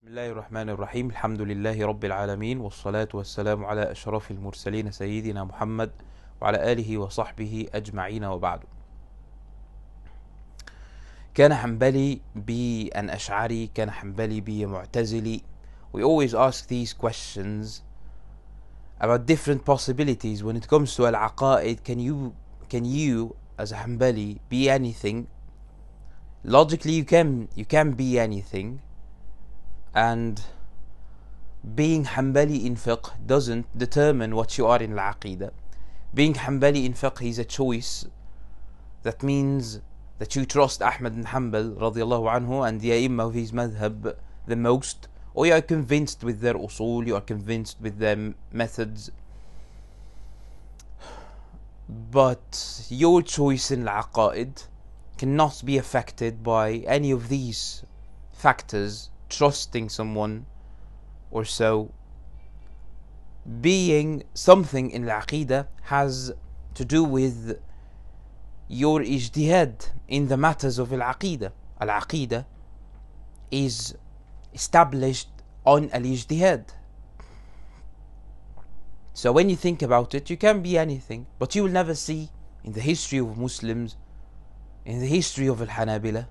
بسم الله الرحمن الرحيم الحمد لله رب العالمين والصلاة والسلام على أشرف المرسلين سيدنا محمد وعلى آله وصحبه أجمعين وبعد. كان حنبلي be an Ashari, كان حنبلي be a Mu'tazili. We always ask these questions about different possibilities when it comes to al-aqaid. Can you as a Hanbali be anything? Logically you can be anything, and being Hanbali in fiqh doesn't determine what you are in al-aqidah. Being Hanbali in fiqh is a choice. That means that you trust Ahmad bin Hanbal radiallahu anhu and the ai of his madhab the most, or you are convinced with their usul, you are convinced with their methods. But your choice in al-aqaid cannot be affected by any of these factors. Trusting someone or so. Being something in al-aqidah has to do with your ijtihad in the matters of al-aqidah. Al-aqidah is established on al-ijtihad. So when you think about it, you can be anything, but you will never see in the history of Muslims, in the history of al-Hanabila,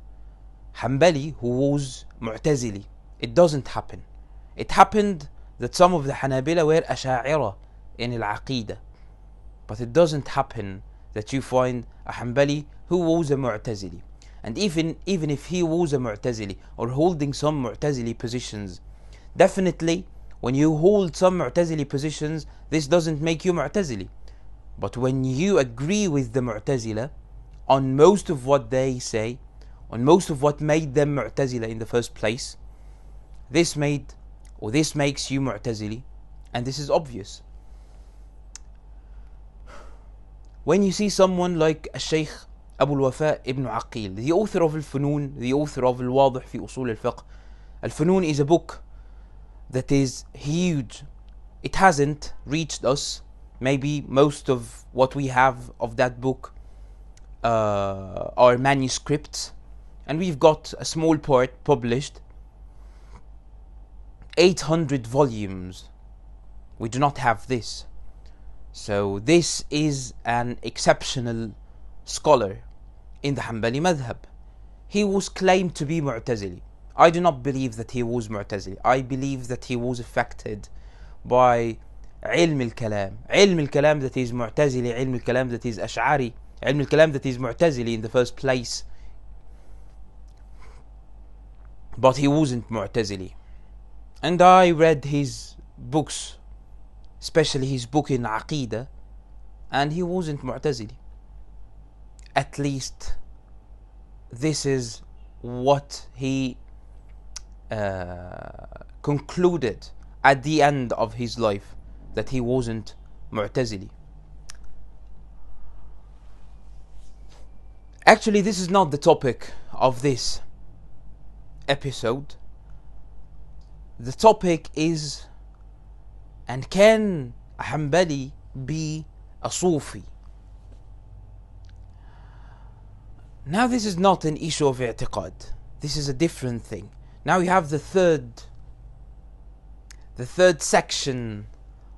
Hanbali who was Mu'tazili. It doesn't happen. It happened that some of the Hanabila were Ashari in al-Aqidah, but it doesn't happen that you find a Hanbali who was a Mu'tazili. And even if he was a Mu'tazili or holding some Mu'tazili positions, definitely when you hold some Mu'tazili positions, this doesn't make you Mu'tazili. But when you agree with the Mu'tazila on most of what they say, on most of what made them Mu'tazila in the first place, this makes you Mu'tazili, and this is obvious. When you see someone like Shaykh Abu al-Wafa ibn Aqil, the author of al-Funun, the author of al-Wadih fi usul al-fiqh. Al-Funun is a book that is huge. It hasn't reached us. Maybe most of what we have of that book are manuscripts, and we've got a small part published. 800 volumes. We do not have this. So this is an exceptional scholar in the Hanbali madhab. He was claimed to be Mu'tazili. I do not believe that he was Mu'tazili. I believe that he was affected by ilm al-kalam. Ilm al-kalam that is Mu'tazili, ilm al-kalam that is Ash'ari, ilm al-kalam that is Mu'tazili in the first place. But he wasn't Mu'tazili. And I read his books, especially his book in Aqidah, and he wasn't Mu'tazili. At least this is what he concluded at the end of his life, that he wasn't Mu'tazili. Actually, this is not the topic of this episode. The topic is, and can a Hanbali be a Sufi? Now this is not an issue of i'tiqad. This is a different thing. Now we have the third section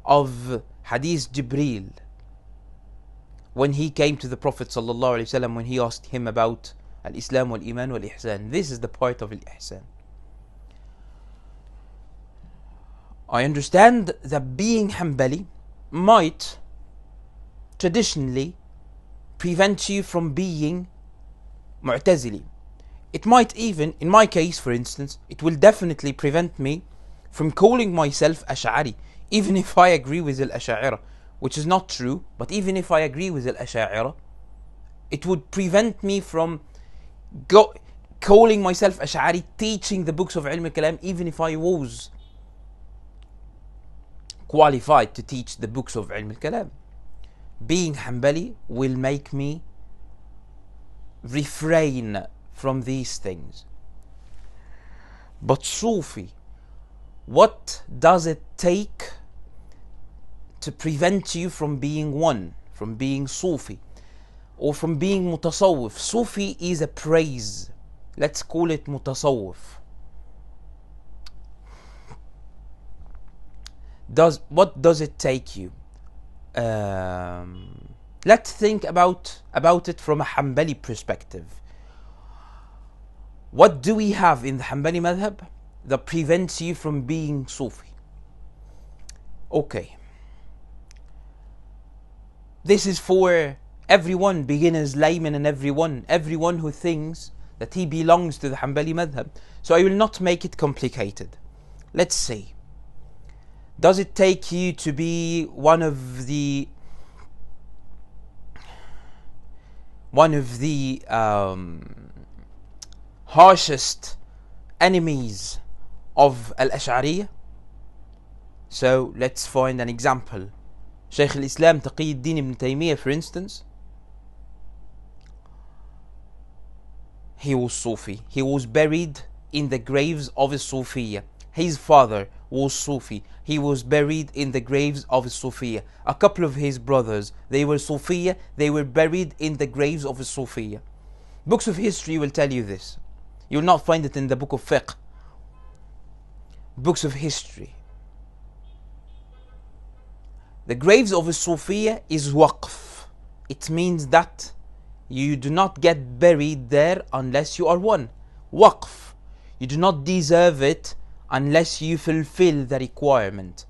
of Hadith Jibreel, when he came to the Prophet ﷺ, when he asked him about al-Islam wal-Iman wal-Ihsan. This is the part of al-Ihsan. I understand that being Hanbali might traditionally prevent you from being Mu'tazili. It might even, in my case for instance, it will definitely prevent me from calling myself Ash'ari, even if I agree with al-Ash'ari, which is not true, but even if I agree with al-Ash'ari, it would prevent me from calling myself Ash'ari, teaching the books of Ilm al-Kalam, even if I was qualified to teach the books of Ilm al-Kalam. Being Hanbali will make me refrain from these things. But Sufi, what does it take to prevent you from being one, from being Sufi, or from being Mutasawwif? Sufi is a praise. Let's call it Mutasawwif. what does it take you? Let's think about it from a Hanbali perspective. What do we have in the Hanbali madhab that prevents you from being Sufi? Okay, this is for everyone, beginners, laymen, and everyone who thinks that he belongs to the Hanbali madhab. So I will not make it complicated. Let's see. Does it take you to be one of the harshest enemies of Al-Ash'ariyah? So let's find an example. Shaykh al-Islam Taqiyuddin ibn Taymiyyah, for instance, he was Sufi. He was buried in the graves of Sufiyya. His father was Sufi. He was buried in the graves of Sufiyya. A couple of his brothers, they were Sufiyya. They were buried in the graves of Sufiyya. Books of history will tell you this. You will not find it in the book of fiqh. Books of history. The graves of Sufiyya is waqf. It means that you do not get buried there unless you are one. Waqf. You do not deserve it unless you fulfill the requirement.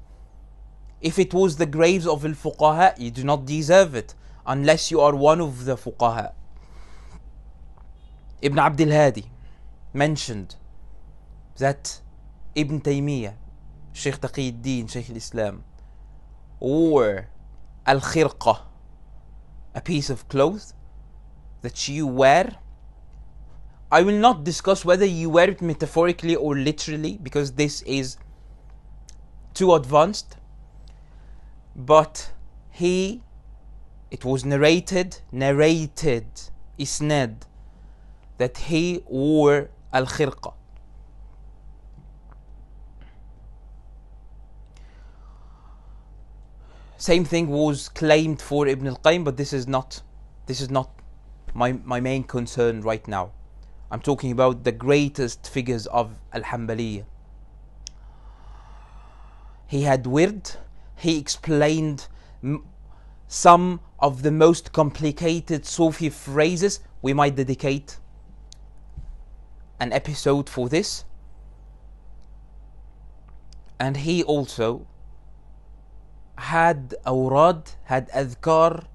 If it was the graves of al-fuqaha, you do not deserve it unless you are one of the fuqaha. Ibn Abdul Hadi mentioned that Ibn Taymiyyah, Shaykh Taqiyuddin, Shaykh al-Islam, wore al-khirqah, a piece of cloth that you wear. I will not discuss whether you wear it metaphorically or literally, because this is too advanced. But it was narrated, isnad, that he wore al-khirqah. Same thing was claimed for Ibn al-Qayyim, but this is not my main concern right now. I'm talking about the greatest figures of Al-Hanbaliyya. He had wird. He explained some of the most complicated Sufi phrases. We might dedicate an episode for this. And he also had awrad, had adhkar,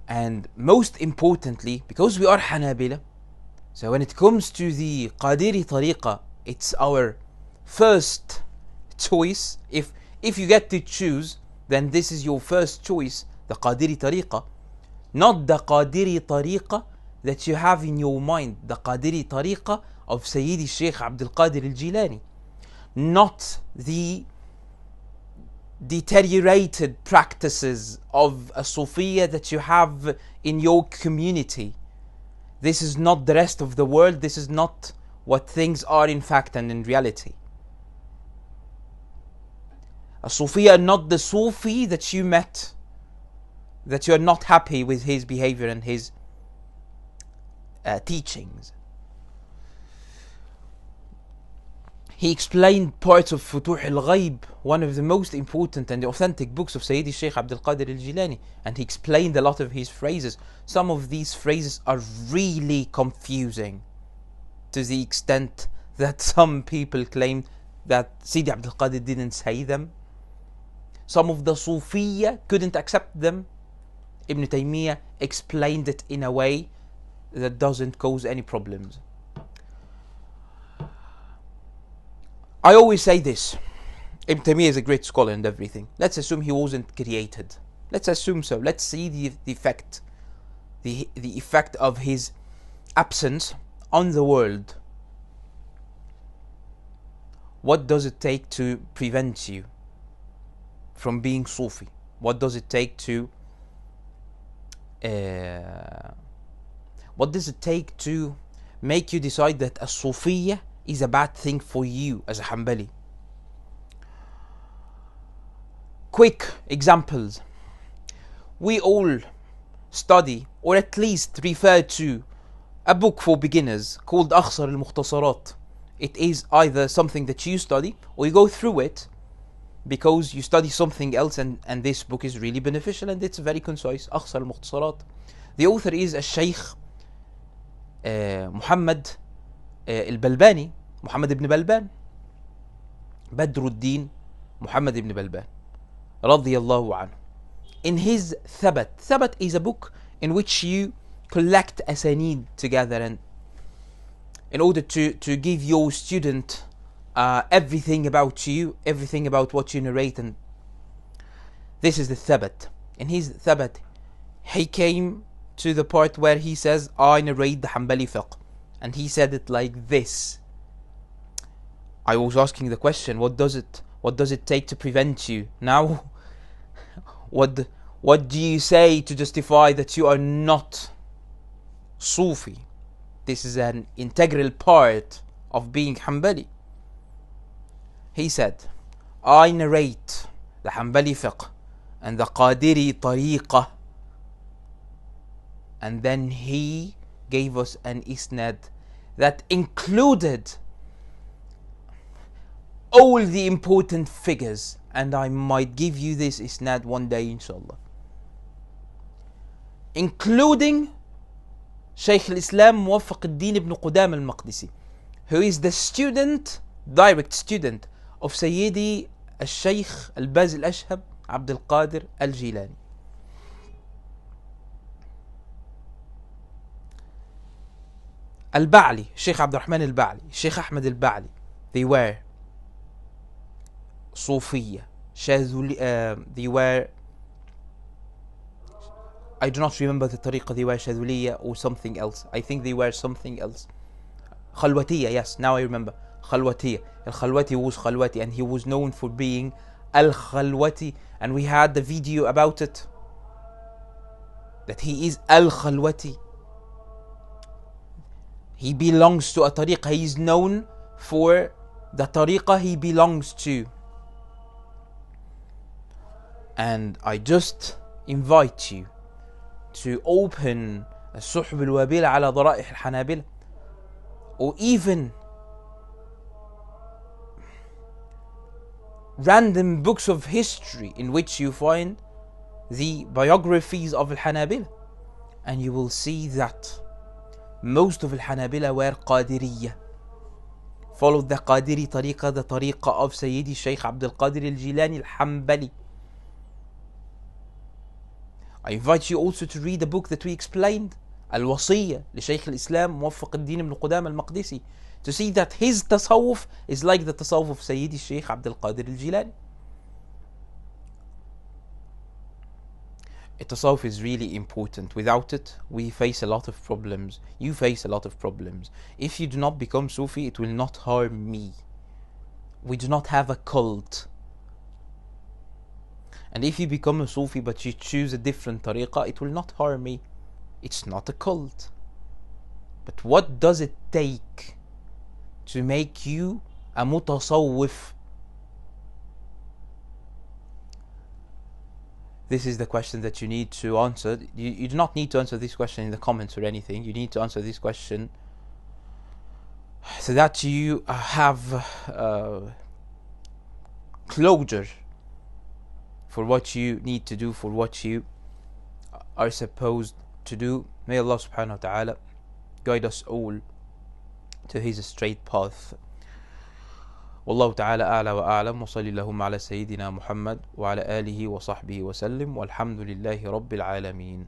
and most importantly, because we are Hanabila, so when it comes to the Qadiri tariqah, it's our first choice. If you get to choose, then this is your first choice, the Qadiri tariqah, not the Qadiri tariqah that you have in your mind, the Qadiri tariqah of Sayyidi Shaykh Abdul Qadir al-Jilani, not the deteriorated practices of a Sufiya that you have in your community. This is not the rest of the world. This is not what things are in fact and in reality. A Sufiya, not the Sufi that you met, that you are not happy with his behavior and his teachings. He explained parts of Futuh al-Ghaib, one of the most important and authentic books of Sayyidi Shaykh Abdul Qadir al-Jilani, and he explained a lot of his phrases. Some of these phrases are really confusing, to the extent that some people claim that Sayyidi Abdul Qadir didn't say them. Some of the Sufiya couldn't accept them. Ibn Taymiyyah explained it in a way that doesn't cause any problems. I always say this. Ibn Taymiyyah is a great scholar and everything. Let's assume he wasn't created. Let's assume so. Let's see the effect. The effect of his absence on the world. What does it take to prevent you from being Sufi? What does it take to make you decide that a Sufiya is a bad thing for you as a Hanbali? Quick examples. We all study, or at least refer to, a book for beginners called Akhsar al-Mukhtasarat. it is either something that you study or you go through it because you study something else, and this book is really beneficial and it's very concise. أخصر المختصرات. The author is Shaykh Muhammad البلباني, Muhammad ibn Balban, Badruddin Muhammad ibn Balban radiyallahu anhu. In his Thabat is a book in which you collect asanid together, and in order to give your student everything about you, everything about what you narrate. And this is the Thabat. In his Thabat, he came to the part where he says, I narrate the Hanbali fiqh, and he said it like this. I was asking the question, what does it take to prevent you? Now, what do you say to justify that you are not Sufi? This is an integral part of being Hanbali. He said, I narrate the Hanbali fiqh and the Qadiri tariqah. And then he gave us an isnad that included all the important figures. And I might give you this isnad one day, inshallah. Including Shaykh al-Islam Muwaffaq al-Din ibn Qudam al-Maqdisi, who is the direct student of Sayyidi al-Shaykh al-Baz al-Ashhab Abd al-Qadir al-Jilani. Al-Ba'li, Shaykh Abd al-Rahman al-Ba'li, Shaykh Ahmad al-Ba'li, they were Sufiya, they were, I do not remember the tariqah, they were Shadhuliya or something else. I think they were something else. Khalwatiya, yes, now I remember. Khalwatiya. Al-Khalwati was Khalwati, and he was known for being Al-Khalwati, and we had the video about it, that he is Al-Khalwati. He belongs to a tariqah, he is known for the tariqah he belongs to. And I just invite you to open السحب الوابلة على ضرائح الحنابلة, or even random books of history in which you find the biographies of al-Hanabila, and you will see that most of al-Hanabila were Qadiriyya, followed the Qadiri tariqah, the tariqah of Sayyidi Shaykh Abd al-Qadir al-Jilani al-Hanbali. I invite you also to read the book that we explained, Al-Wasiyya li Shaykh al-Islam Muwaffaq al-Din ibn Qudam al-Maqdisi, to see that his tasawwuf is like the tasawwuf of Sayyidi Shaykh Abd al-Qadir al-Jilani. A tasawwuf is really important. Without it, we face a lot of problems. You face a lot of problems. If you do not become Sufi, it will not harm me. We do not have a cult. And if you become a Sufi but you choose a different tariqah, it will not harm me. It's not a cult. But what does it take to make you a mutasawwif? This is the question that you need to answer. You do not need to answer this question in the comments or anything. You need to answer this question so that you have closure for what you need to do, for what you are supposed to do. May Allah subhanahu wa ta'ala guide us all to his straight path. والله تعالى أعلى وأعلم وصلى اللهم على سيدنا محمد وعلى آله وصحبه وسلم والحمد لله رب العالمين.